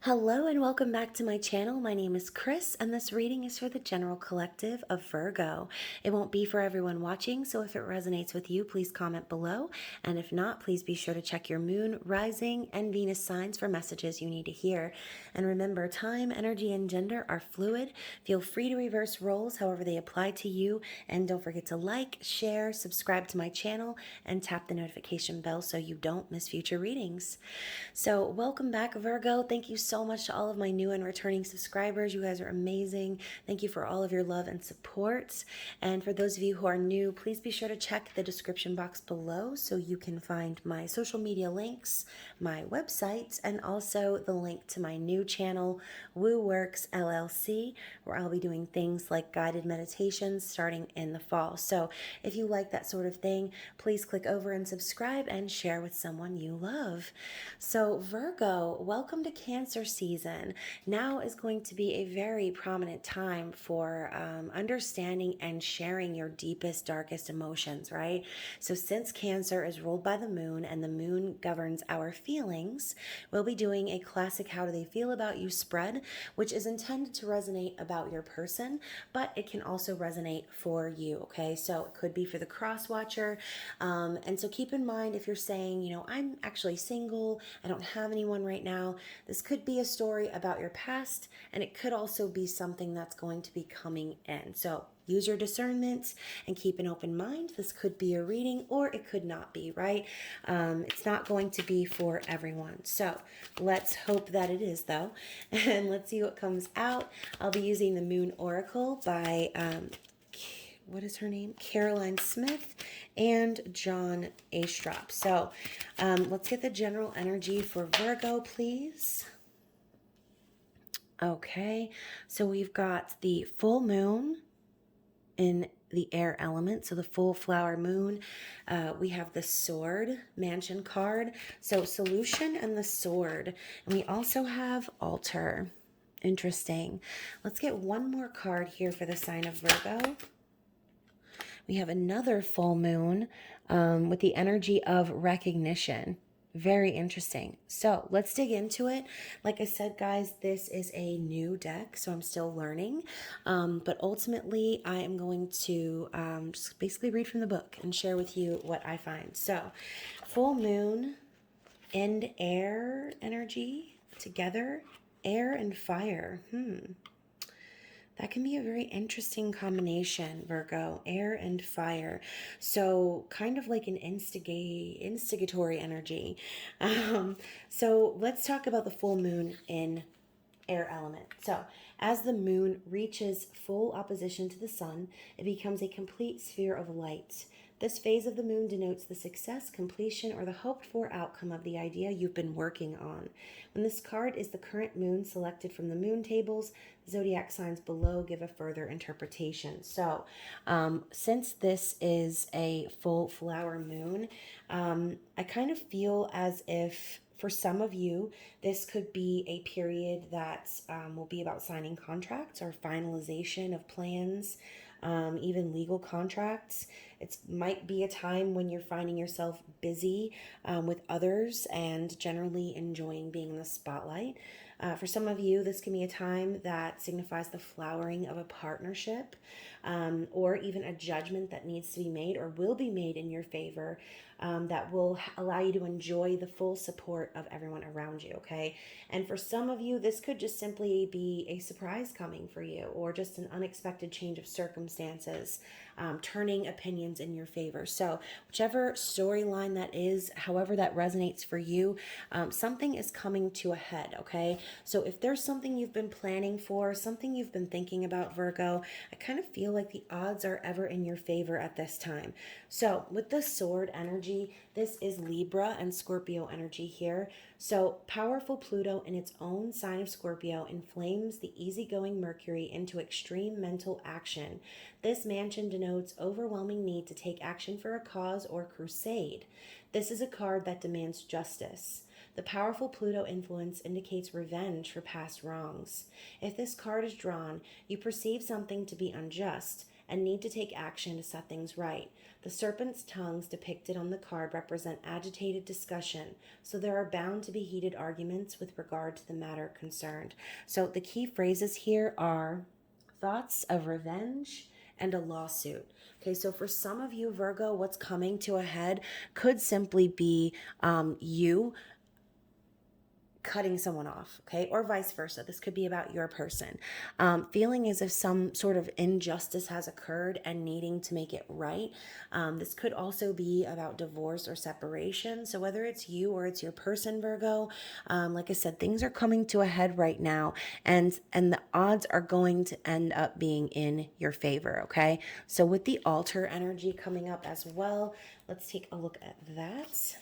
Hello and welcome back to my channel. My name is Chris and this reading is for the general collective of Virgo. It won't be for everyone watching, so if it resonates with you, please comment below. And if not, please be sure to check your moon, rising, and Venus signs for messages you need to hear. And remember, time, energy, and gender are fluid. Feel free to reverse roles however they apply to you. And don't forget to like, share, subscribe to my channel, and tap the notification bell so you don't miss future readings. So welcome back, Virgo. Thank you so much to all of my new and returning subscribers. You guys are amazing. Thank you for all of your love and support. And for those of you who are new, please be sure to check the description box below so you can find my social media links, my website, and also the link to my new channel, Woo Works LLC, where I'll be doing things like guided meditations starting in the fall. So if you like that sort of thing, please click over and subscribe and share with someone you love. So Virgo, welcome to Cancer season. Now is going to be a very prominent time for understanding and sharing your deepest, darkest emotions, right? So since Cancer is ruled by the moon and the moon governs our feelings, we'll be doing a classic How Do They Feel About You spread, which is intended to resonate about your person, but it can also resonate for you, okay? So it could be for the cross watcher. And so keep in mind, if you're saying, I'm actually single, I don't have anyone right now, this could be a story about your past, and it could also be something that's going to be coming in. So use your discernment and keep an open mind. This could be a reading or it could not be, right? It's not going to be for everyone. So let's hope that it is, though. And let's see what comes out. I'll be using the Moon Oracle by what is her name? Caroline Smith and John Astrop. So let's get the general energy for Virgo, please. Okay, so we've got the full moon in the air element, so the full flower moon. We have the sword mansion card, so solution and the sword. And we also have altar. Interesting. Let's get one more card here for the sign of Virgo. We have another full moon with the energy of recognition. Very interesting. So let's dig into it. Like I said, guys, this is a new deck, so I'm still learning. But ultimately, I am going to just basically read from the book and share with you what I find. So full moon and air energy together, air and fire. That can be a very interesting combination, Virgo, air and fire. So kind of like an instigatory energy. So let's talk about the full moon in air element. So as the moon reaches full opposition to the sun, it becomes a complete sphere of light. This phase of the moon denotes the success, completion, or the hoped-for outcome of the idea you've been working on. When this card is the current moon selected from the moon tables, zodiac signs below give a further interpretation. So since this is a full flower moon, I kind of feel as if for some of you, this could be a period that will be about signing contracts or finalization of plans, even legal contracts. It might be a time when you're finding yourself busy with others and generally enjoying being in the spotlight. For some of you, this can be a time that signifies the flowering of a partnership or even a judgment that needs to be made or will be made in your favor that will allow you to enjoy the full support of everyone around you, okay? And for some of you, this could just simply be a surprise coming for you or just an unexpected change of circumstances, turning opinions in your favor. So whichever storyline that is, however that resonates for you, something is coming to a head, okay? So if there's something you've been planning for, something you've been thinking about, Virgo, I kind of feel like the odds are ever in your favor at this time. So with the sword energy, this is Libra and Scorpio energy here. So powerful Pluto in its own sign of Scorpio inflames the easygoing Mercury into extreme mental action. This mansion denotes overwhelming need to take action for a cause or crusade. This is a card that demands justice. The powerful Pluto influence indicates revenge for past wrongs. If this card is drawn, you perceive something to be unjust, and need to take action to set things right. The serpent's tongues depicted on the card represent agitated discussion, so there are bound to be heated arguments with regard to the matter concerned. So the key phrases here are thoughts of revenge and a lawsuit. Okay, so for some of you, Virgo, what's coming to a head could simply be you cutting someone off, okay, or vice versa. This could be about your person, feeling as if some sort of injustice has occurred and needing to make it right. This could also be about divorce or separation. So whether it's you or it's your person, Virgo, like I said, things are coming to a head right now, and the odds are going to end up being in your favor. Okay, so with the altar energy coming up as well, let's take a look at that.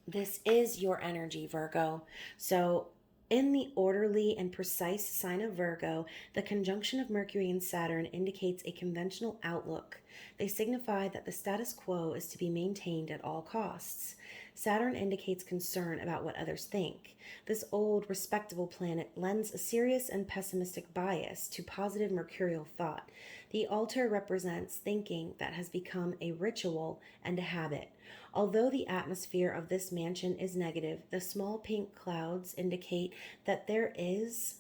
This is your energy, Virgo. So, in the orderly and precise sign of Virgo, the conjunction of Mercury and Saturn indicates a conventional outlook. They signify that the status quo is to be maintained at all costs. Saturn indicates concern about what others think. This old, respectable planet lends a serious and pessimistic bias to positive mercurial thought. The altar represents thinking that has become a ritual and a habit. Although the atmosphere of this mansion is negative, the small pink clouds indicate that there is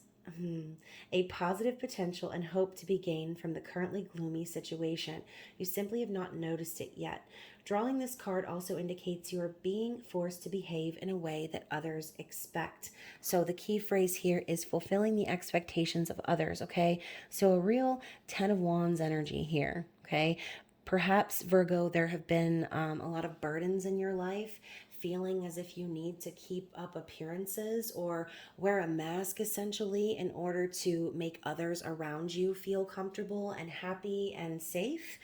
a positive potential and hope to be gained from the currently gloomy situation. You simply have not noticed it yet. Drawing this card also indicates you are being forced to behave in a way that others expect. So the key phrase here is fulfilling the expectations of others, okay? So a real 10 of Wands energy here, okay? Perhaps, Virgo, there have been a lot of burdens in your life, feeling as if you need to keep up appearances or wear a mask essentially in order to make others around you feel comfortable and happy and safe.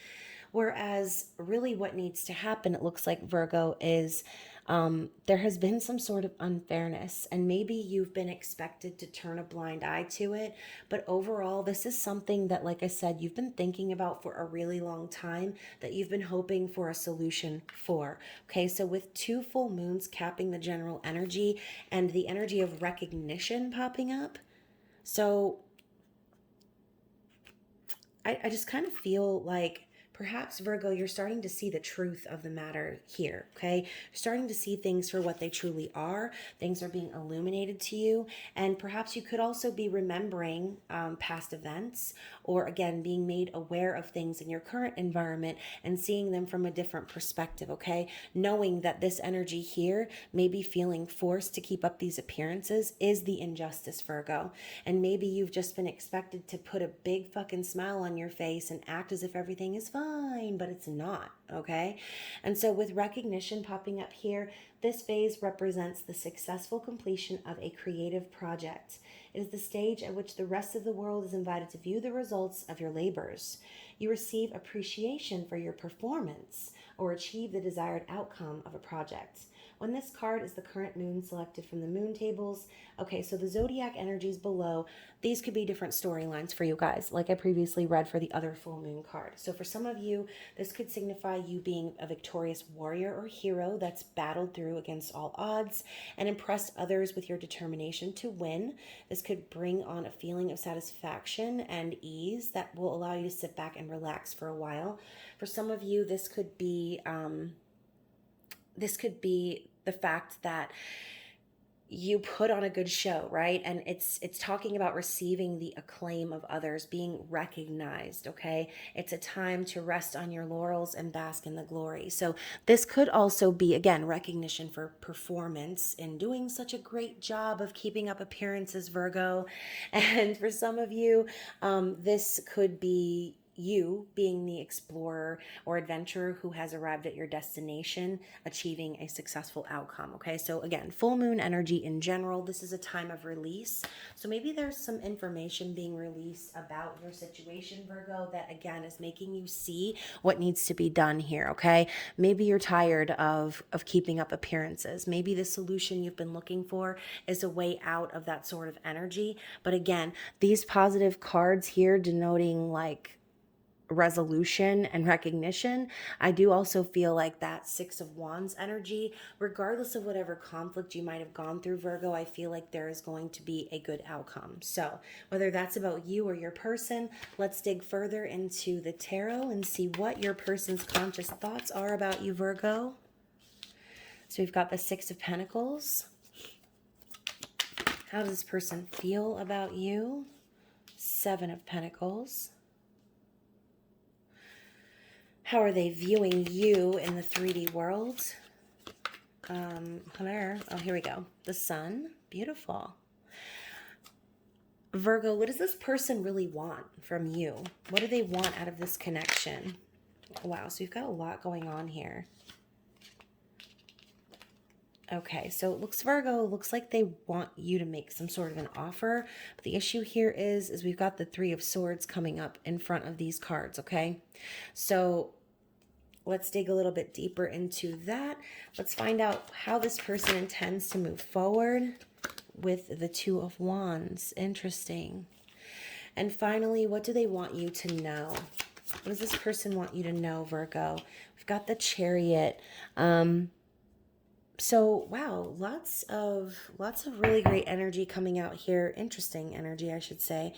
Whereas, really, what needs to happen, it looks like, Virgo, is there has been some sort of unfairness, and maybe you've been expected to turn a blind eye to it. But overall, this is something that, like I said, you've been thinking about for a really long time, that you've been hoping for a solution for. Okay, so with two full moons capping the general energy and the energy of recognition popping up, so I just kind of feel like perhaps, Virgo, you're starting to see the truth of the matter here, okay? You're starting to see things for what they truly are. Things are being illuminated to you. And perhaps you could also be remembering past events, or again, being made aware of things in your current environment and seeing them from a different perspective, okay? Knowing that this energy here, maybe feeling forced to keep up these appearances, is the injustice, Virgo. And maybe you've just been expected to put a big fucking smile on your face and act as if everything is fine, but it's not, okay? And so with recognition popping up here, this phase represents the successful completion of a creative project. It is the stage at which the rest of the world is invited to view the results of your labors. You receive appreciation for your performance or achieve the desired outcome of a project. When this card is the current moon selected from the moon tables, okay, so the zodiac energies below, these could be different storylines for you guys, like I previously read for the other full moon card. So for some of you, this could signify you being a victorious warrior or hero that's battled through against all odds and impressed others with your determination to win. This could bring on a feeling of satisfaction and ease that will allow you to sit back and relax for a while. For some of you, this could be the fact that you put on a good show, right? And it's talking about receiving the acclaim of others, being recognized, okay? It's a time to rest on your laurels and bask in the glory. So this could also be, again, recognition for performance in doing such a great job of keeping up appearances, Virgo. And for some of you, this could be you being the explorer or adventurer who has arrived at your destination, achieving a successful outcome. Okay, so again, full moon energy in general, this is a time of release. So maybe there's some information being released about your situation, Virgo, that again is making you see what needs to be done here. Okay, maybe you're tired of keeping up appearances. Maybe the solution you've been looking for is a way out of that sort of energy. But again, these positive cards here denoting like resolution and recognition. I do also feel like that Six of Wands energy, regardless of whatever conflict you might have gone through, Virgo, I feel like there is going to be a good outcome. So whether that's about you or your person, let's dig further into the tarot and see what your person's conscious thoughts are about you, Virgo. So we've got the Six of Pentacles. How does this person feel about you? Seven of Pentacles. How are they viewing you in the 3D world? Hello. Oh, here we go. The Sun. Beautiful. Virgo, what does this person really want from you? What do they want out of this connection? Wow, so we've got a lot going on here. Okay, so it looks, Virgo, looks like they want you to make some sort of an offer. But the issue here is we've got the Three of Swords coming up in front of these cards, okay? So let's dig a little bit deeper into that. Let's find out how this person intends to move forward with the Two of Wands. Interesting. And finally, what do they want you to know? What does this person want you to know, Virgo? We've got the Chariot. So wow, lots of really great energy coming out here. Interesting energy, I should say.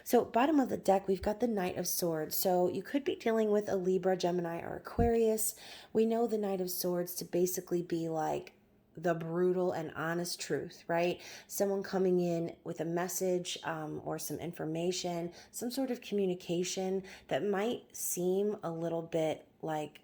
So bottom of the deck, we've got the Knight of Swords. So you could be dealing with a Libra, Gemini, or Aquarius. We know the Knight of Swords to basically be like the brutal and honest truth, right? Someone coming in with a message or some information, some sort of communication that might seem a little bit like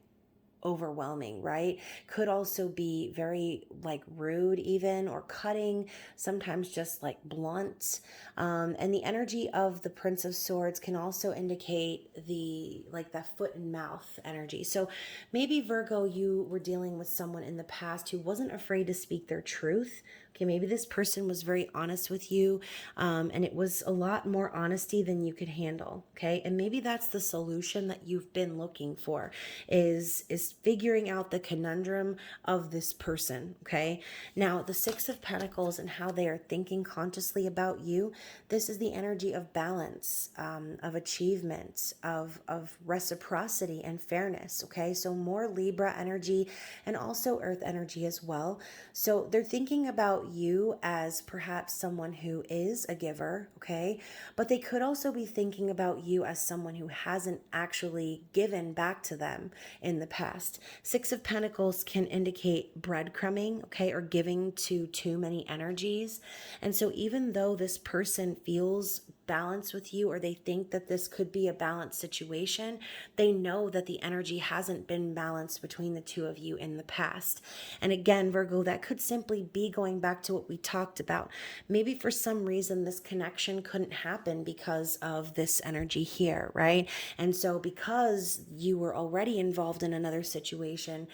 overwhelming, right? Could also be very like rude even, or cutting, sometimes just like blunt. And the energy of the Prince of Swords can also indicate the like that foot and mouth energy. So maybe, Virgo, you were dealing with someone in the past who wasn't afraid to speak their truth. Okay, maybe this person was very honest with you, and it was a lot more honesty than you could handle. Okay, and maybe that's the solution that you've been looking for, is figuring out the conundrum of this person. Okay, now the Six of Pentacles and how they are thinking consciously about you. This is the energy of balance, of achievement, of reciprocity and fairness. Okay, so more Libra energy and also Earth energy as well. So they're thinking about you as perhaps someone who is a giver, okay? But they could also be thinking about you as someone who hasn't actually given back to them in the past. Six of Pentacles can indicate breadcrumbing, okay, or giving to too many energies. And so even though this person feels balance with you, or they think that this could be a balanced situation, they know that the energy hasn't been balanced between the two of you in the past. And again, Virgo, that could simply be going back to what we talked about. Maybe for some reason this connection couldn't happen because of this energy here, right? And so because you were already involved in another situation,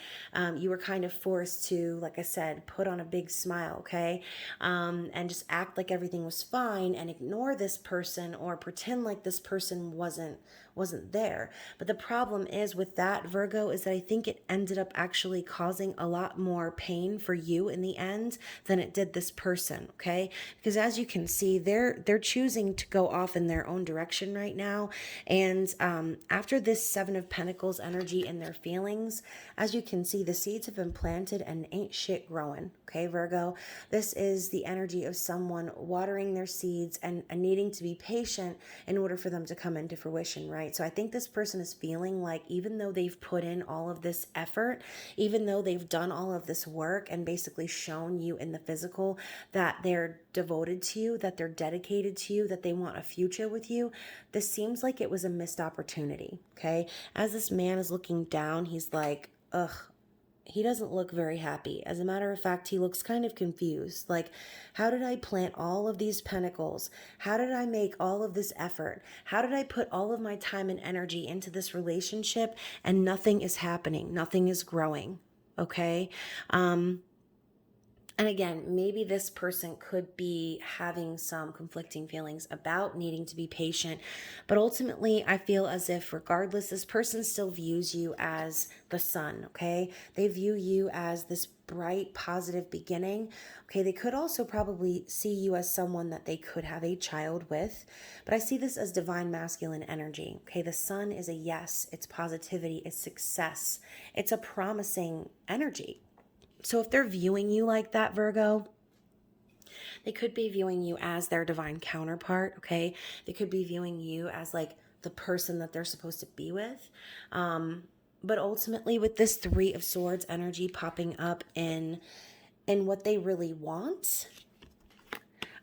you were kind of forced to, like I said, put on a big smile, okay? And just act like everything was fine and ignore this person, or pretend like this person wasn't there. But the problem is with that, Virgo, is that I think it ended up actually causing a lot more pain for you in the end than it did this person, okay? Because as you can see, they're choosing to go off in their own direction right now. And after this Seven of Pentacles energy in their feelings, as you can see, the seeds have been planted and ain't shit growing, okay, Virgo? This is the energy of someone watering their seeds and needing to be patient in order for them to come into fruition, right? So I think this person is feeling like even though they've put in all of this effort, even though they've done all of this work and basically shown you in the physical that they're devoted to you, that they're dedicated to you, that they want a future with you, this seems like it was a missed opportunity, okay? As this man is looking down, he's like, ugh, he doesn't look very happy. As a matter of fact, he looks kind of confused. Like, how did I plant all of these pentacles? How did I make all of this effort? How did I put all of my time and energy into this relationship and nothing is happening? Nothing is growing, okay? And again, maybe this person could be having some conflicting feelings about needing to be patient. But ultimately, I feel as if, regardless, this person still views you as the sun, okay? They view you as this bright, positive beginning. Okay, they could also probably see you as someone that they could have a child with. But I see this as divine masculine energy. Okay, the sun is a yes, it's positivity, it's success, it's a promising energy. So if they're viewing you like that, Virgo, they could be viewing you as their divine counterpart, okay? They could be viewing you as like the person that they're supposed to be with. But ultimately, with this Three of Swords energy popping up in what they really want,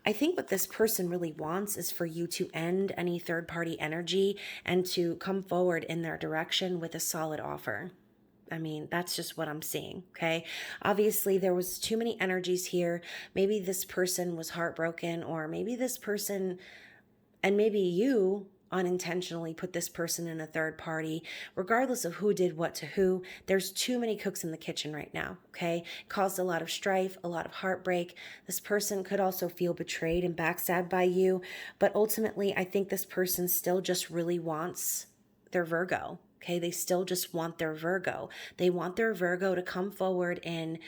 I think what this person really wants is for you to end any third party energy and to come forward in their direction with a solid offer. I mean, that's just what I'm seeing, okay? Obviously, there was too many energies here. Maybe this person was heartbroken, or maybe this person, and maybe you unintentionally put this person in a third party. Regardless of who did what to who, there's too many cooks in the kitchen right now, okay? Caused a lot of strife, a lot of heartbreak. This person could also feel betrayed and backstabbed by you, but ultimately, I think this person still just really wants their Virgo. Okay, they still just want their Virgo. They want their Virgo to come forward in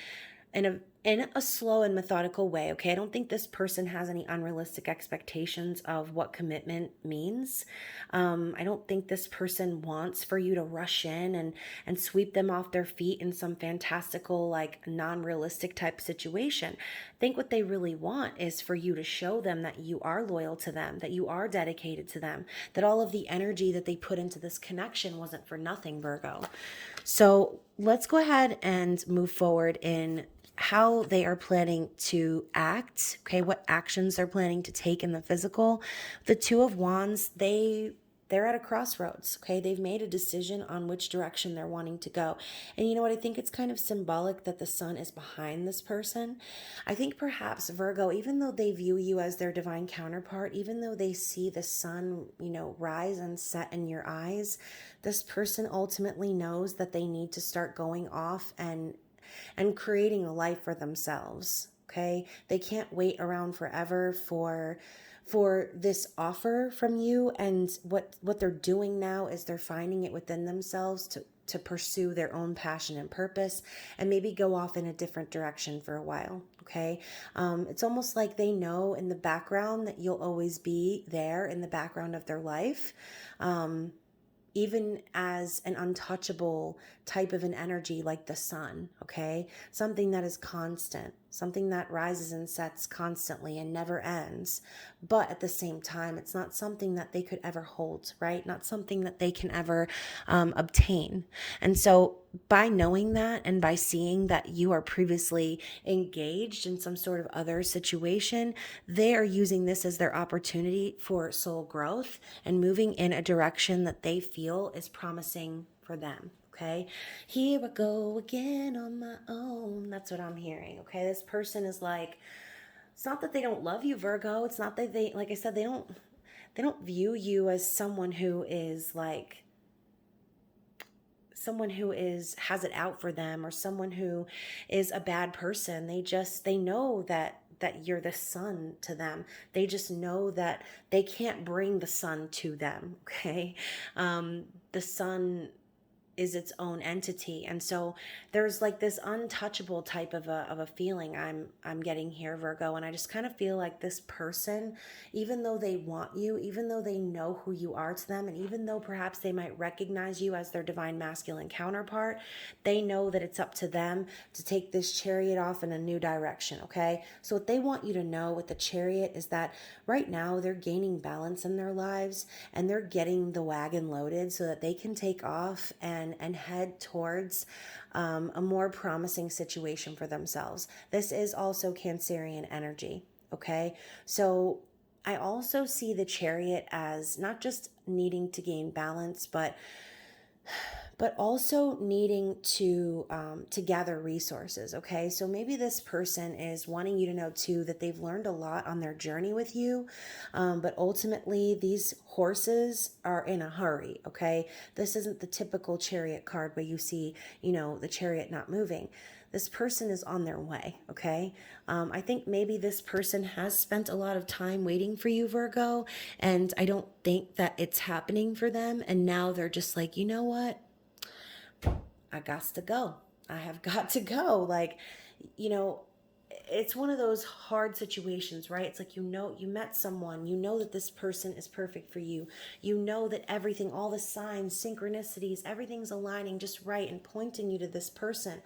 a slow and methodical way. Okay, I don't think this person has any unrealistic expectations of what commitment means. I don't think this person wants for you to rush in and sweep them off their feet in some fantastical, like non-realistic type situation. I think what they really want is for you to show them that you are loyal to them, that you are dedicated to them, that all of the energy that they put into this connection wasn't for nothing, Virgo. So let's go ahead and move forward in how they are planning to act, okay, what actions they're planning to take in the physical. The Two of Wands, they're at a crossroads, okay? They've made a decision on which direction they're wanting to go. And you know what? I think it's kind of symbolic that the sun is behind this person. I think perhaps Virgo, even though they view you as their divine counterpart, even though they see the sun, rise and set in your eyes, this person ultimately knows that they need to start going off and creating a life for themselves. Okay, they can't wait around forever for this offer from you. And what they're doing now is they're finding it within themselves to pursue their own passion and purpose, and maybe go off in a different direction for a while. Okay, it's almost like they know in the background that you'll always be there in the background of their life. Even as an untouchable type of an energy like the sun, okay? Something that is constant, something that rises and sets constantly and never ends. But at the same time, it's not something that they could ever hold, right? Not something that they can ever obtain. And so by knowing that and by seeing that you are previously engaged in some sort of other situation, they are using this as their opportunity for soul growth and moving in a direction that they feel is promising for them. Okay, here I go again on my own. That's what I'm hearing. Okay, this person is like, it's not that they don't love you, Virgo. It's not that they, like I said, they don't view you as someone who is like someone who has it out for them, or someone who is a bad person. They know that you're the sun to them. They just know that they can't bring the sun to them. Okay, the sun is its own entity. And so there's like this untouchable type of a feeling I'm getting here, Virgo. And I just kind of feel like this person, even though they want you, even though they know who you are to them, and even though perhaps they might recognize you as their divine masculine counterpart, they know that it's up to them to take this chariot off in a new direction. Okay, so what they want you to know with the chariot is that right now they're gaining balance in their lives, and they're getting the wagon loaded so that they can take off and head towards a more promising situation for themselves. This is also Cancerian energy, okay? So I also see the chariot as not just needing to gain balance, but also needing to gather resources. Okay, so maybe this person is wanting you to know too that they've learned a lot on their journey with you, but ultimately these horses are in a hurry. Okay, this isn't the typical chariot card where you see the chariot not moving. this person is on their way, okay? I think maybe this person has spent a lot of time waiting for you, Virgo, and I don't think that it's happening for them. And now they're just like, you know what? I got to go. I have got to go. Like, you know, it's one of those hard situations, right? It's like, you know, you met someone, you know that this person is perfect for you. You know that everything, all the signs, synchronicities, everything's aligning just right and pointing you to this person.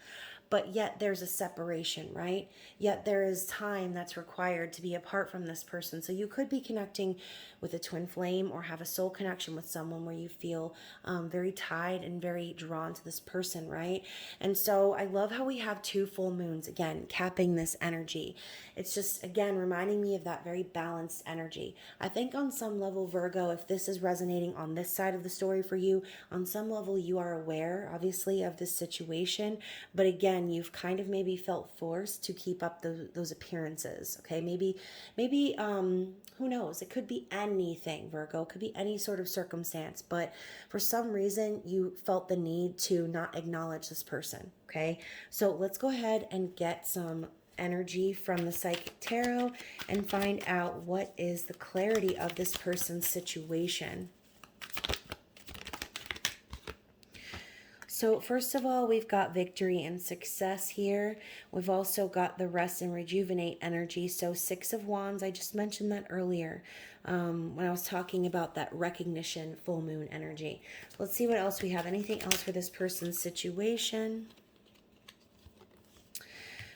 But yet there's a separation, right? Yet there is time that's required to be apart from this person. So you could be connecting with a twin flame or have a soul connection with someone where you feel very tied and very drawn to this person, right? And so I love how we have two full moons, again, capping this energy. It's just, again, reminding me of that very balanced energy. I think on some level, Virgo, if this is resonating on this side of the story for you, on some level you are aware, obviously, of this situation. But again, you've kind of maybe felt forced to keep up those appearances, okay? Maybe, who knows? It could be anything, Virgo. It could be any sort of circumstance. But for some reason, you felt the need to not acknowledge this person, okay? So let's go ahead and get some energy from the Psychic Tarot and find out what is the clarity of this person's situation. So first of all, we've got victory and success here. We've also got the rest and rejuvenate energy. So 6 of Wands, I just mentioned that earlier when I was talking about that recognition full moon energy. Let's see what else we have. Anything else for this person's situation?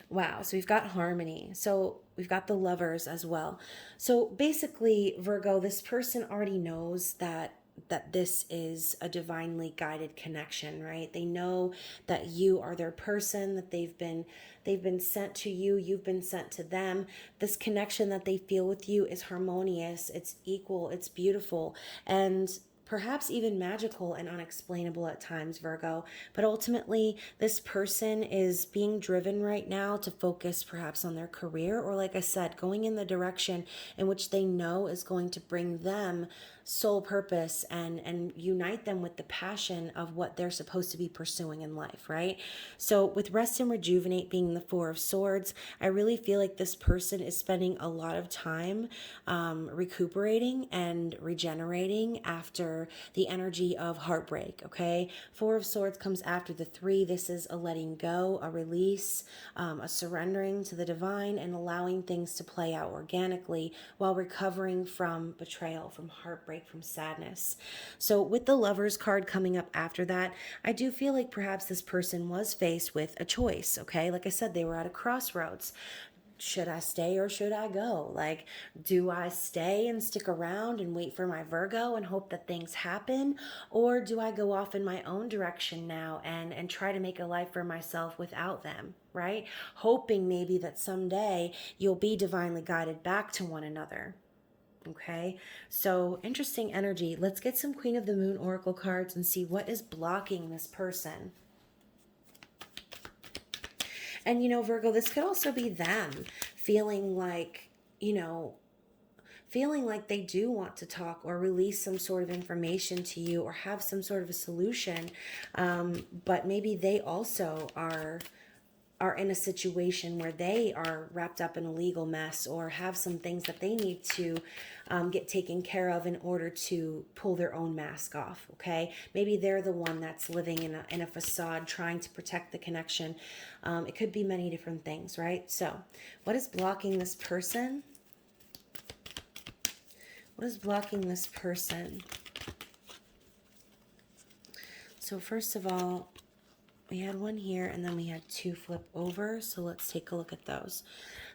Wow, so we've got harmony. So we've got the Lovers as well. So basically, Virgo, this person already knows that this is a divinely guided connection, right? They know that you are their person, that they've been sent to you, you've been sent to them. This connection that they feel with you is harmonious, it's equal, it's beautiful, and perhaps even magical and unexplainable at times, Virgo. But ultimately, this person is being driven right now to focus perhaps on their career, or like I said, going in the direction in which they know is going to bring them soul purpose and unite them with the passion of what they're supposed to be pursuing in life, right? So with rest and rejuvenate being the 4 of Swords, I really feel like this person is spending a lot of time recuperating and regenerating after the energy of heartbreak, okay? 4 of Swords comes after the 3. This is a letting go, a release, a surrendering to the divine, and allowing things to play out organically while recovering from betrayal, from heartbreak, from sadness. So with the Lovers card coming up after that, I do feel like perhaps this person was faced with a choice, okay? Like I said, they were at a crossroads. Should I stay or should I go? Like, do I stay and stick around and wait for my Virgo and hope that things happen? Or do I go off in my own direction now and try to make a life for myself without them, right? Hoping maybe that someday you'll be divinely guided back to one another. Okay, so interesting energy. Let's get some Queen of the Moon Oracle cards and see what is blocking this person. And, you know, Virgo, this could also be them feeling like, feeling like they do want to talk or release some sort of information to you or have some sort of a solution. But maybe they also are in a situation where they are wrapped up in a legal mess or have some things that they need to get taken care of in order to pull their own mask off, okay? Maybe they're the one that's living in a facade trying to protect the connection. It could be many different things, right? So what is blocking this person? What is blocking this person? So first of all, we had one here and then we had 2 flip over. So let's take a look at those.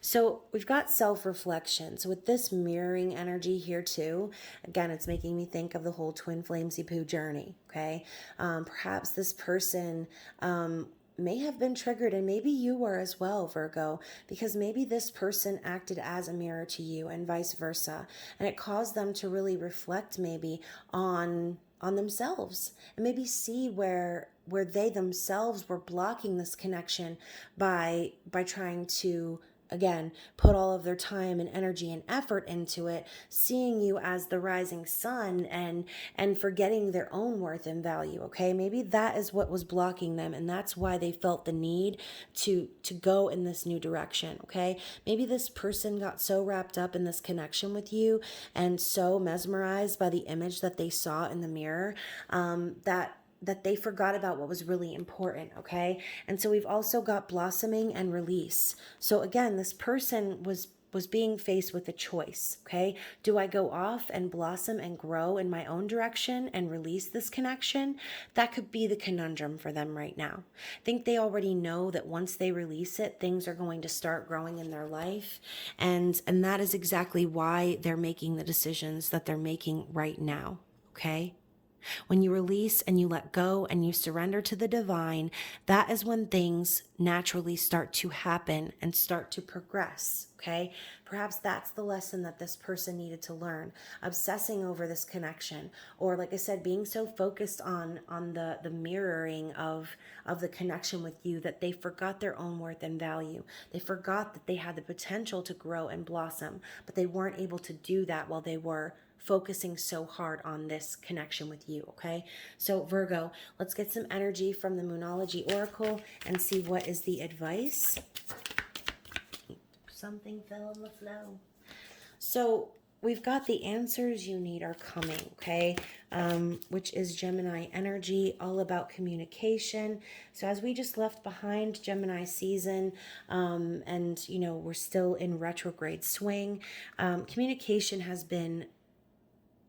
So we've got self-reflection. So with this mirroring energy here too, again, it's making me think of the whole twin flamesy poo journey, okay? Perhaps this person may have been triggered, and maybe you were as well, Virgo, because maybe this person acted as a mirror to you and vice versa. And it caused them to really reflect maybe on themselves and maybe see where they themselves were blocking this connection by trying to again, put all of their time and energy and effort into it, seeing you as the rising sun and forgetting their own worth and value, okay? Maybe that is what was blocking them, and that's why they felt the need to go in this new direction, okay? Maybe this person got so wrapped up in this connection with you and so mesmerized by the image that they saw in the mirror, that they forgot about what was really important, okay? And so we've also got blossoming and release. So again, this person was being faced with a choice, okay? Do I go off and blossom and grow in my own direction and release this connection? That could be the conundrum for them right now. I think they already know that once they release it, things are going to start growing in their life. And that is exactly why they're making the decisions that they're making right now, okay? When you release and you let go and you surrender to the divine, that is when things naturally start to happen and start to progress, okay? Perhaps that's the lesson that this person needed to learn, obsessing over this connection, or like I said, being so focused on the mirroring of the connection with you that they forgot their own worth and value. They forgot that they had the potential to grow and blossom, but they weren't able to do that while they were focusing so hard on this connection with you, okay? So Virgo, let's get some energy from the Moonology Oracle and see what is the advice. Something fell on the flow. So we've got the answers you need are coming, okay? Which is Gemini energy, all about communication. So as we just left behind Gemini season, and you know, we're still in retrograde swing, communication has been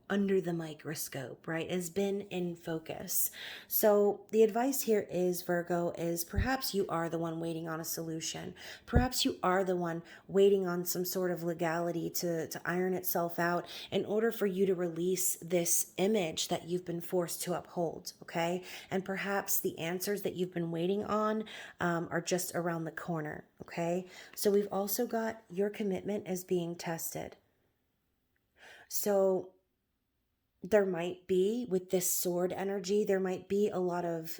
under the microscope, right, has been in focus. So the advice here is, Virgo, is perhaps you are the one waiting on a solution. Perhaps you are the one waiting on some sort of legality to iron itself out in order for you to release this image that you've been forced to uphold, okay? And perhaps the answers that you've been waiting on are just around the corner, okay? So we've also got your commitment is being tested. So there might be, with this sword energy, there might be a lot of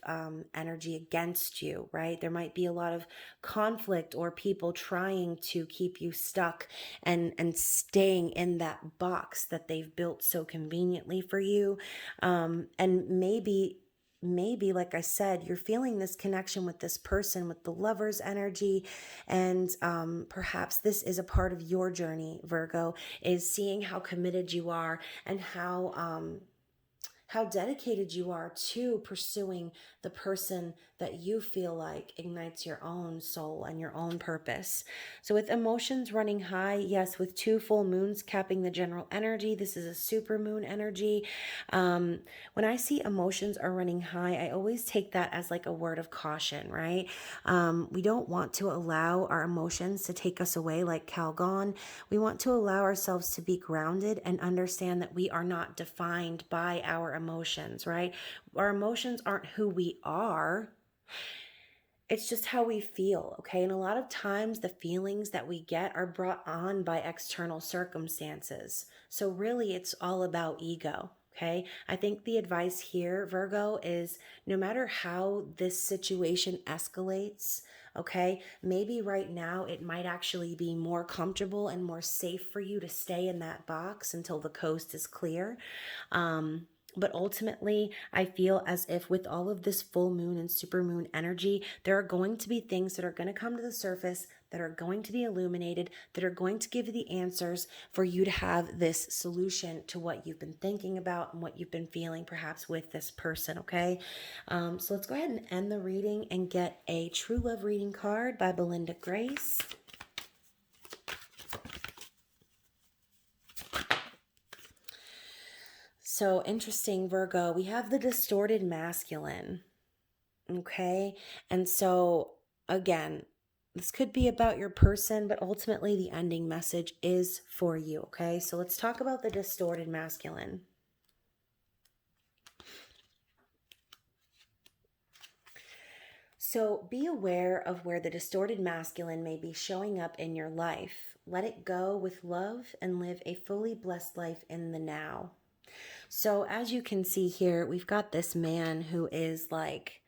energy against you, right? There might be a lot of conflict or people trying to keep you stuck and staying in that box that they've built so conveniently for you. And maybe, like I said, you're feeling this connection with this person, with the lover's energy, and perhaps this is a part of your journey, Virgo, is seeing how committed you are and how dedicated you are to pursuing the person that you feel like ignites your own soul and your own purpose. So with emotions running high, yes, with 2 full moons capping the general energy, this is a super moon energy. When I see emotions are running high, I always take that as like a word of caution, right? We don't want to allow our emotions to take us away like Calgon. We want to allow ourselves to be grounded and understand that we are not defined by our emotions, right? Our emotions aren't who we are. It's just how we feel, okay? And a lot of times the feelings that we get are brought on by external circumstances. So really it's all about ego, okay? I think the advice here, Virgo, is no matter how this situation escalates, okay, maybe right now it might actually be more comfortable and more safe for you to stay in that box until the coast is clear. But ultimately, I feel as if with all of this full moon and super moon energy, there are going to be things that are going to come to the surface, that are going to be illuminated, that are going to give you the answers for you to have this solution to what you've been thinking about and what you've been feeling perhaps with this person, okay? So let's go ahead and end the reading and get a True Love reading card by Belinda Grace. So interesting, Virgo, we have the distorted masculine, okay? And so again, this could be about your person, but ultimately the ending message is for you, okay? So let's talk about the distorted masculine. So be aware of where the distorted masculine may be showing up in your life. Let it go with love and live a fully blessed life in the now. So as you can see here, we've got this man who is like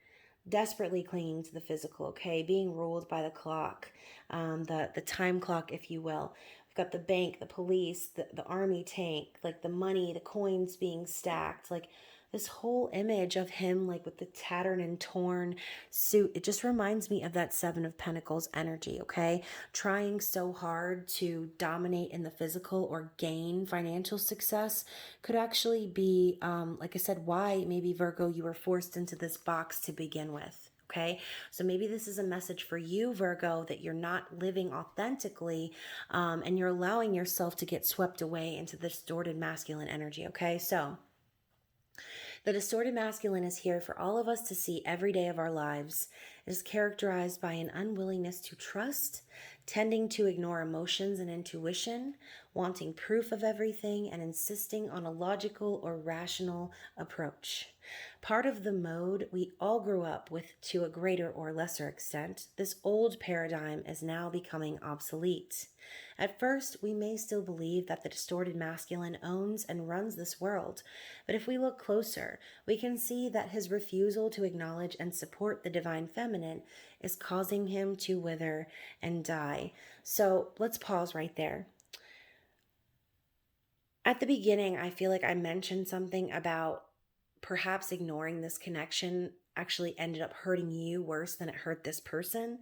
desperately clinging to the physical, okay? Being ruled by the clock, the time clock, if you will. We've got the bank, the police, the army tank, like the money, the coins being stacked, like this whole image of him like with the tattered and torn suit. It just reminds me of that Seven of Pentacles energy, okay? Trying so hard to dominate in the physical or gain financial success could actually be, like I said, why maybe Virgo, you were forced into this box to begin with. Okay, so maybe this is a message for you, Virgo, that you're not living authentically, and you're allowing yourself to get swept away into the distorted masculine energy. Okay, so the distorted masculine is here for all of us to see every day of our lives. It is characterized by an unwillingness to trust, tending to ignore emotions and intuition, wanting proof of everything, and insisting on a logical or rational approach. Part of the mode we all grew up with to a greater or lesser extent, this old paradigm is now becoming obsolete. At first, we may still believe that the distorted masculine owns and runs this world, but if we look closer, we can see that his refusal to acknowledge and support the divine feminine is causing him to wither and die. So let's pause right there. At the beginning, I feel like I mentioned something about perhaps ignoring this connection actually ended up hurting you worse than it hurt this person.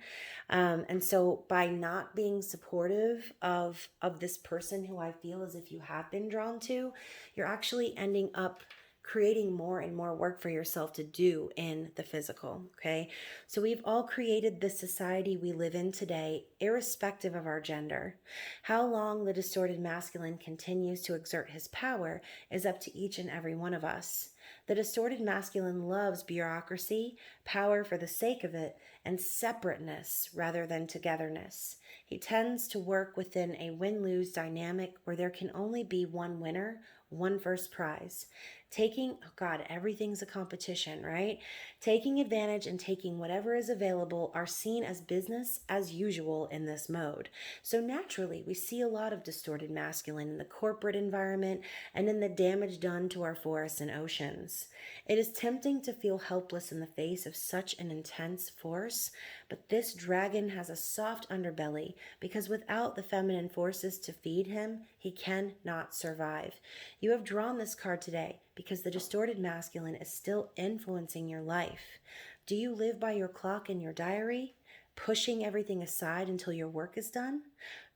And so by not being supportive of this person who I feel as if you have been drawn to, you're actually ending up creating more and more work for yourself to do in the physical. Okay, so we've all created the society we live in today, irrespective of our gender. How long the distorted masculine continues to exert his power is up to each and every one of us. The distorted masculine loves bureaucracy, power for the sake of it, and separateness rather than togetherness. He tends to work within a win-lose dynamic where there can only be one winner, one first prize. Taking, oh God, everything's a competition, right? Taking advantage and taking whatever is available are seen as business as usual in this mode. So naturally, we see a lot of distorted masculine in the corporate environment and in the damage done to our forests and oceans. It is tempting to feel helpless in the face of such an intense force, but this dragon has a soft underbelly because without the feminine forces to feed him, he cannot survive. You have drawn this card today because the distorted masculine is still influencing your life. Do you live by your clock in your diary, pushing everything aside until your work is done?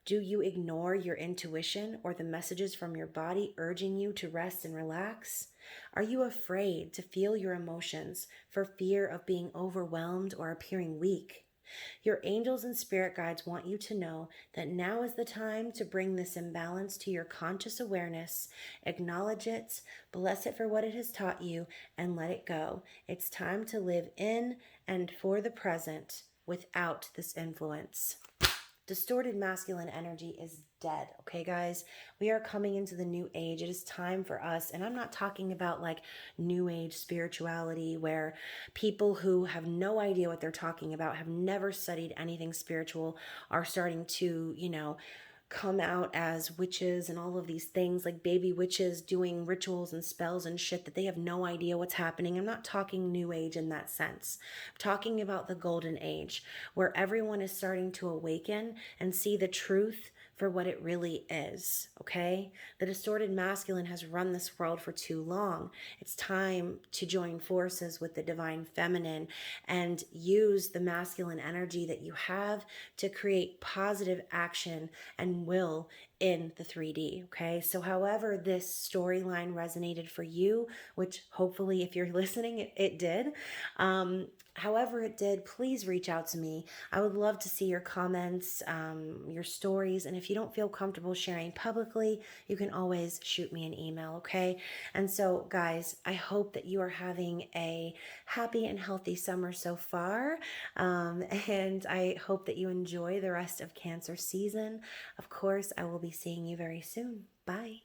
Do you ignore your intuition or the messages from your body urging you to rest and relax? Are you afraid to feel your emotions for fear of being overwhelmed or appearing weak? Your angels and spirit guides want you to know that now is the time to bring this imbalance to your conscious awareness, acknowledge it, bless it for what it has taught you, and let it go. It's time to live in and for the present without this influence. Distorted masculine energy is dead, okay, guys? We are coming into the new age. It is time for us, and I'm not talking about like new age spirituality where people who have no idea what they're talking about, have never studied anything spiritual, are starting to, come out as witches and all of these things, like baby witches doing rituals and spells and shit that they have no idea what's happening. I'm not talking new age in that sense. I'm talking about the golden age where everyone is starting to awaken and see the truth for what it really is, okay? The distorted masculine has run this world for too long. It's time to join forces with the divine feminine and use the masculine energy that you have to create positive action and will in the 3D, okay? So however this storyline resonated for you, which hopefully if you're listening, it did, however it did, please reach out to me. I would love to see your comments, your stories, and if you don't feel comfortable sharing publicly, you can always shoot me an email, okay? And so, guys, I hope that you are having a happy and healthy summer so far, and I hope that you enjoy the rest of Cancer season. Of course, I will be seeing you very soon. Bye.